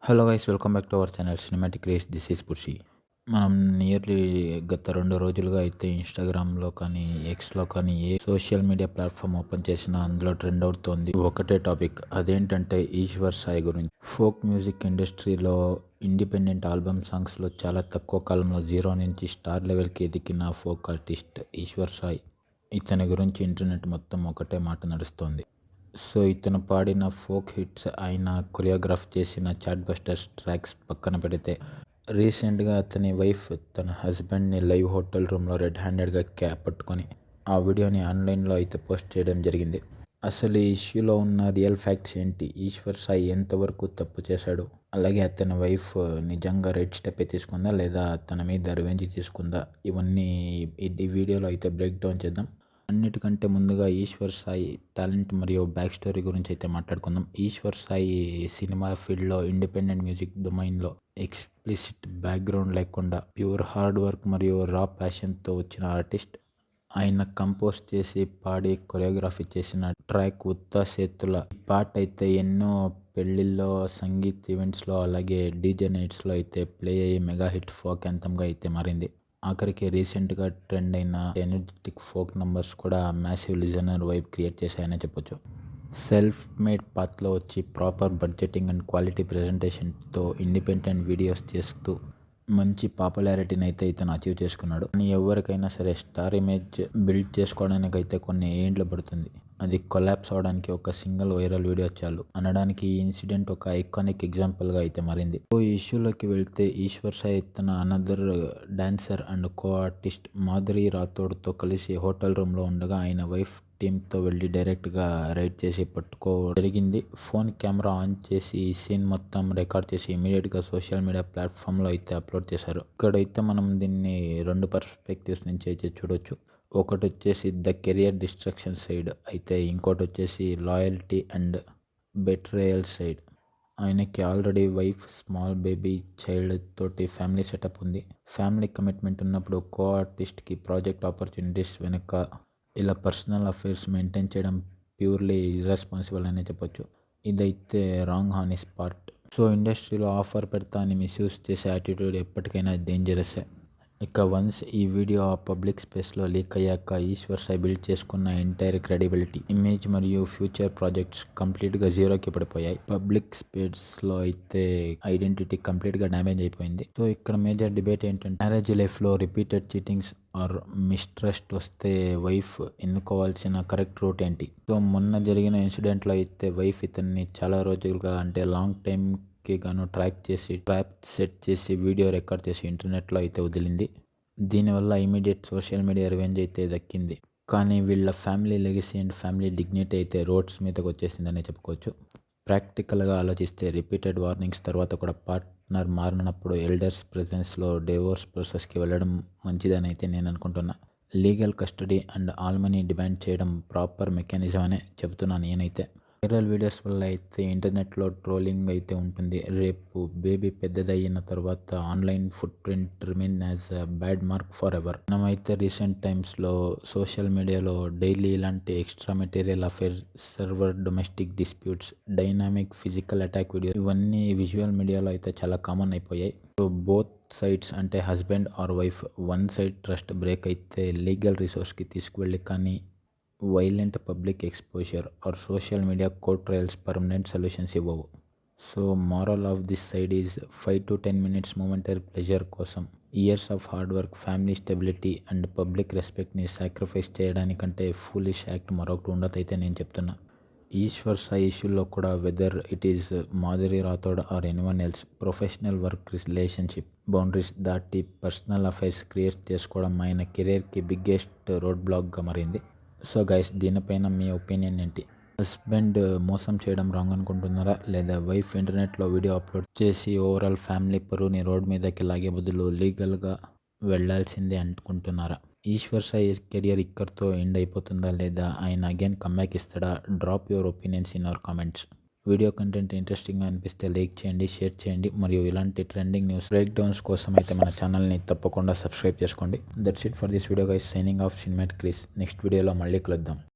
Hello guys, welcome back to our channel cinematic race. This is Pushi. మనం nearly గత 2 రోజులుగా అయితే ఇన్స్టాగ్రామ్లో కానీ ఎక్స్లో కానీ ఏ సోషల్ మీడియా ప్లాట్ఫామ్ ఓపెన్ చేసినా అందులో ట్రెండ్ అవుతోంది ఒకటే టాపిక్. అదేంటంటే ఈశ్వర్ సాయి గురించి. ఫోక్ మ్యూజిక్ ఇండస్ట్రీలో ఇండిపెండెంట్ ఆల్బమ్ సాంగ్స్లో చాలా తక్కువ కాలంలో జీరో నుంచి స్టార్ లెవెల్కి ఎదిగిన ఫోక్ ఆర్టిస్ట్ ఈశ్వర్ సాయి. ఇతని గురించి ఇంటర్నెట్ మొత్తం ఒకటే మాట నడుస్తోంది. సో ఇతను పాడిన ఫోక్ హిట్స్, ఆయన కొరియోగ్రాఫ్ చేసిన చాట్ బస్టర్స్ ట్రాక్స్ పక్కన పెడితే, రీసెంట్గా అతని వైఫ్ తన హస్బెండ్ని లైవ్ హోటల్ రూమ్లో రెడ్ హ్యాండెడ్గా క్యాప్ పట్టుకొని ఆ వీడియోని ఆన్లైన్లో అయితే పోస్ట్ చేయడం జరిగింది. అసలు ఈ ఇష్యూలో ఉన్న రియల్ ఫ్యాక్ట్స్ ఏంటి, ఈశ్వర్ సాయి ఎంతవరకు తప్పు చేశాడు, అలాగే అతని వైఫ్ నిజంగా రైట్ స్టెప్ తీసుకుందా లేదా తన మీద రివెంజ్ తీసుకుందా, ఇవన్నీ ఈ వీడియోలో అయితే బ్రేక్ డౌన్ చేద్దాం. అన్నిటికంటే ముందుగా ఈశ్వర్ సాయి టాలెంట్ మరియు బ్యాక్ స్టోరీ గురించి అయితే మాట్లాడుకుందాం. ఈశ్వర్ సాయి సినిమా ఫీల్డ్లో ఇండిపెండెంట్ మ్యూజిక్ డొమైన్లో ఎక్స్ప్లిసిట్ బ్యాక్గ్రౌండ్ లేకుండా ప్యూర్ హార్డ్ వర్క్ మరియు రా ప్యాషన్తో వచ్చిన ఆర్టిస్ట్. ఆయన కంపోజ్ చేసి పాడి కొరియోగ్రఫీ చేసిన ట్రాక్ ఉత్తా సేతుల పాట అయితే ఎన్నో పెళ్ళిళ్ళలో, సంగీత్ ఈవెంట్స్లో, అలాగే డీజే నైట్స్లో అయితే ప్లే అయ్యి మెగా హిట్ ఫోక్ యాంథమ్గా అయితే మారింది. ఆఖరికి రీసెంట్గా ట్రెండ్ అయిన ఎనర్జెటిక్ ఫోక్ నంబర్స్ కూడా మ్యాసివ్ లిజనర్ వైబ్ క్రియేట్ చేశాయనే చెప్పొచ్చు. సెల్ఫ్ మేడ్ పాత్లో వచ్చి ప్రాపర్ బడ్జెటింగ్ అండ్ క్వాలిటీ ప్రజెంటేషన్తో ఇండిపెండెంట్ వీడియోస్ చేస్తూ మంచి పాపులారిటీని అయితే ఇతను అచీవ్ చేసుకున్నాడు. కానీ ఎవరికైనా సరే స్టార్ ఇమేజ్ బిల్డ్ చేసుకోవడానికి అయితే కొన్ని ఏండ్లు పడుతుంది. అది కొలాప్స్ అవడానికి ఒక సింగిల్ వైరల్ వీడియో చాలు అనడానికి ఈ ఇన్సిడెంట్ ఒక ఐకానిక్ ఎగ్జాంపుల్గా అయితే మారింది. ఈ ఇష్యూలోకి వెళ్తే, ఈశ్వర్ సాయి తన another dancer and co artist Madhuri రాథోడ్తో కలిసి హోటల్ రూమ్లో ఉండగా ఆయన వైఫ్ టీమ్తో వెళ్ళి డైరెక్ట్గా రైడ్ చేసి పట్టుకో జరిగింది. ఫోన్ కెమెరా ఆన్ చేసి ఈ సీన్ మొత్తం రికార్డ్ చేసి ఇమీడియట్గా సోషల్ మీడియా ప్లాట్ఫామ్లో అయితే అప్లోడ్ చేశారు. ఇక్కడైతే మనం దీన్ని 2 పర్స్పెక్టివ్స్ నుంచి అయితే చూడొచ్చు. ఒకటి వచ్చేసి ద కెరియర్ డిస్ట్రక్షన్ సైడ్ అయితే, ఇంకోటి వచ్చేసి లాయల్టీ అండ్ బెట్రేయల్ సైడ్. ఆయనకి already wife, small baby, child తోటి ఫ్యామిలీ సెటప్ ఉంది. ఫ్యామిలీ కమిట్మెంట్ ఉన్నప్పుడు కో ఆర్టిస్ట్కి ప్రాజెక్ట్ ఆపర్చునిటీస్ వెనుక ఇలా పర్సనల్ అఫైర్స్ మెయింటైన్ చేయడం ప్యూర్లీ ఇర్రెస్పాన్సిబుల్ అనే చెప్పొచ్చు. ఇదైతే wrong on his part. So ఇండస్ట్రీలో ఆఫర్ పెడతా అని మిస్యూజ్ చేసే యాటిట్యూడ్ ఎప్పటికైనా డేంజరస్సే. ఇక వన్స్ ఈ వీడియో పబ్లిక్ స్పేస్లో లీక్ అయ్యాక ఈశ్వర్ సాయి బిల్డ్ చేసుకున్న ఎంటైర్ క్రెడిబిలిటీ, ఇమేజ్ మరియు ఫ్యూచర్ ప్రాజెక్ట్స్ కంప్లీట్గా జీరోకి పడిపోయాయి. పబ్లిక్ స్పేస్లో అయితే ఐడెంటిటీ కంప్లీట్గా డ్యామేజ్ అయిపోయింది. సో ఇక్కడ మేజర్ డిబేట్ ఏంటంటే, మ్యారేజ్ లైఫ్లో రిపీటెడ్ చీటింగ్స్ ఆర్ మిస్ట్రస్ట్ వస్తే వైఫ్ ఎన్నుకోవాల్సిన కరెక్ట్ రూట్ ఏంటి? సో మొన్న జరిగిన ఇన్సిడెంట్లో అయితే వైఫ్ ఇతన్ని చాలా రోజులుగా, అంటే లాంగ్ టైం గాను ట్రాక్ చేసి, ట్రాప్ సెట్ చేసి, వీడియో రికార్డ్ చేసి ఇంటర్నెట్లో అయితే వదిలింది. దీనివల్ల ఇమీడియట్ సోషల్ మీడియా రివెంజ్ అయితే దక్కింది. కానీ వీళ్ళ family legacy and family dignity అయితే రోడ్స్ మీదకి వచ్చేసిందని చెప్పుకోవచ్చు. ప్రాక్టికల్గా ఆలోచిస్తే రిపీటెడ్ వార్నింగ్స్ తర్వాత కూడా పార్ట్నర్ మారినప్పుడు ఎల్డర్స్ ప్రెజెన్స్లో డివోర్స్ ప్రాసెస్కి వెళ్ళడం మంచిదని అయితే నేను అనుకుంటున్నా. Legal custody and all money demand చేయడం ప్రాపర్ మెకానిజం అనే చెబుతున్నాను నేనైతే. వైరల్ వీడియోస్ వల్ల అయితే ఇంటర్నెట్లో ట్రోలింగ్ అయితే ఉంటుంది. రేపు బేబీ పెద్దదయ్యిన తర్వాత online footprint remain as a bad mark forever. మనమైతే రీసెంట్ టైమ్స్లో సోషల్ మీడియాలో డైలీ ఇలాంటి extramarital affair, severe domestic disputes, dynamic physical attack video, ఇవన్నీ విజువల్ మీడియాలో అయితే చాలా కామన్ అయిపోయాయి. సో బోత్ సైడ్స్, అంటే husband or wife, one side trust break అయితే లీగల్ రిసోర్స్కి తీసుకువెళ్ళి, కానీ violent public exposure or social media court trials permanent solutions ఇవ్వవు. So moral of this side is 5 to 10 minutes momentary pleasure కోసం years of hard work, family stability and public రెస్పెక్ట్ని sacrifice చేయడానికంటే foolish act మరొకటి ఉండదైతే నేను చెప్తున్నా. ఈశ్వర్ సాయి ఇష్యూలో కూడా, whether it is Madhuri Rathod or anyone else, professional work relationship boundaries దాటి పర్సనల్ అఫైర్స్ క్రియేట్ చేసుకోవడం ఆయన కెరీర్కి బిగ్గెస్ట్ రోడ్ బ్లాక్గా మారింది. సో గైస్, దీనిపైన మీ ఒపీనియన్ ఏంటి? హస్బెండ్ మోసం చేయడం రాంగ్ అనుకుంటున్నారా, లేదా వైఫ్ ఇంటర్నెట్లో వీడియో అప్లోడ్ చేసి ఓవరాల్ ఫ్యామిలీ పరువుని రోడ్ మీదకి లాగే బదులు లీగల్గా వెళ్లాల్సిందే అనుకుంటున్నారా? ఈశ్వర్ సాయి కెరియర్ ఇక్కడితో ఎండ్ అయిపోతుందా, లేదా ఆయన అగైన్ కమ్బ్యాక్ ఇస్తాడా? Drop your opinions in our comments. Video content ఇంట్రెస్టింగ్గా అనిపిస్తే లైక్ చేయండి, షేర్ చేయండి, మరియు ఇలాంటి ట్రెండింగ్ న్యూస్ బ్రేక్ డౌన్స్ కోసం అయితే మన ఛానల్ని తప్పకుండా సబ్స్క్రైబ్ చేసుకోండి. That's it for this video guys. Signing off cinematic rays. Next వీడియోలో మళ్ళీ కలుద్దాం.